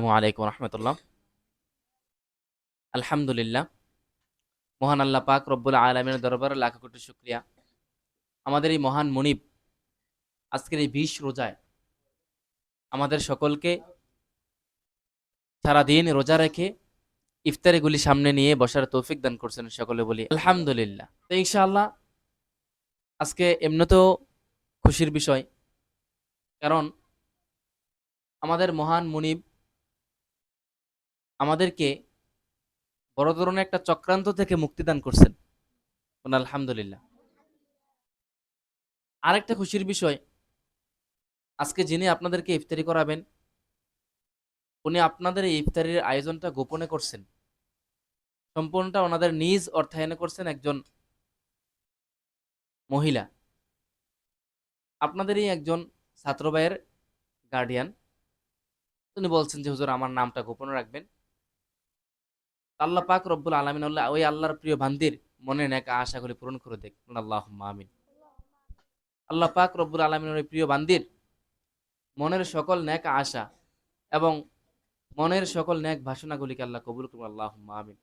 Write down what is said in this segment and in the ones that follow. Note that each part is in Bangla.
আসসালামু আলাইকুম রহমতুল্লাহ। আলহামদুলিল্লাহ, মহান আল্লাহ পাক রব্বুল আলমিনের দরবারে লাখ কোটি শুক্রিয়া। আমাদের এই মহান মুনিব আজকের এই 20 রোজায় আমাদের সকলকে সারাদিন রোজা রেখে ইফতারিগুলি সামনে নিয়ে বসার তৌফিক দান করছেন। সকলে বলি আলহামদুলিল্লাহ। তো ইনশাআল্লাহ আজকে এমনিতেও খুশির বিষয়, কারণ আমাদের মহান মুনিব আমাদেরকে বড় ধরনের একটা চক্রান্ত থেকে মুক্তি দান করছেন। আলহামদুলিল্লাহ। আরেকটা খুশির বিষয়, আজকে যিনি আপনাদেরকে ইফতারি করাবেন উনি আপনাদের এই ইফতারির আয়োজনটা গোপনে করছেন, সম্পূর্ণটা ওনাদের নিজ অর্থায়নে করছেন একজন মহিলা, আপনাদেরই একজন ছাত্র ভাইয়ের গার্ডিয়ান। উনি বলছেন যে হুজুর আমার নামটা গোপনে রাখবেন। আল্লাহ পাক রব্বুল আলামিন ওই আল্লাহর প্রিয় বান্দির মনে নেক আশাগুলি পূরণ করে দেখ, আল্লাহুম্মা আমিন। আল্লাহ পাক রব্বুল আলামিনের ওই প্রিয় বান্দির মনের সকল নেক আশা এবং মনের সকল নেক ভাষণাগুলিকে আল্লাহ কবুল করুন, আল্লাহুম্মা আমিন।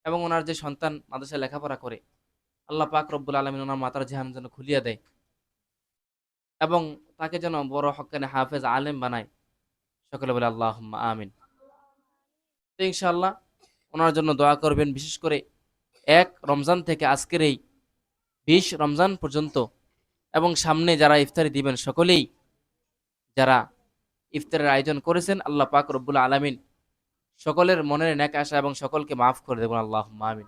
এবং ওনার যে সন্তান মাদ্রাসায় লেখাপড়া করে, আল্লাহ পাক রব্বুল আলামিন ওনার মাতার জাহান যেন খুলিয়া দেয় এবং তাকে যেন বড় হক্কানে হাফেজ আলেম বানায়। সকলে বলে আল্লাহুম্মা আমিন। তো ইনশাআল্লাহ ওনার জন্য দোয়া করবেন, বিশেষ করে 1 রমজান থেকে আজকের এই 20 রমজান পর্যন্ত, এবং সামনে যারা ইফতারি দিবেন সকলেই, যারা ইফতারের আয়োজন করেছেন, আল্লাহ পাক রব্বুল আলামিন সকলের মনের নেক আশা এবং সকলকে মাফ করে দেবেন, আল্লাহুম্মা আমিন।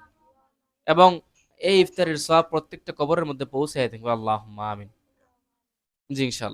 এবং এই ইফতারের সওয়াব প্রত্যেকটা কবরের মধ্যে পৌঁছায় দেবেন, আল্লাহুম্মা আমিন। জি ইনশাআল্লাহ।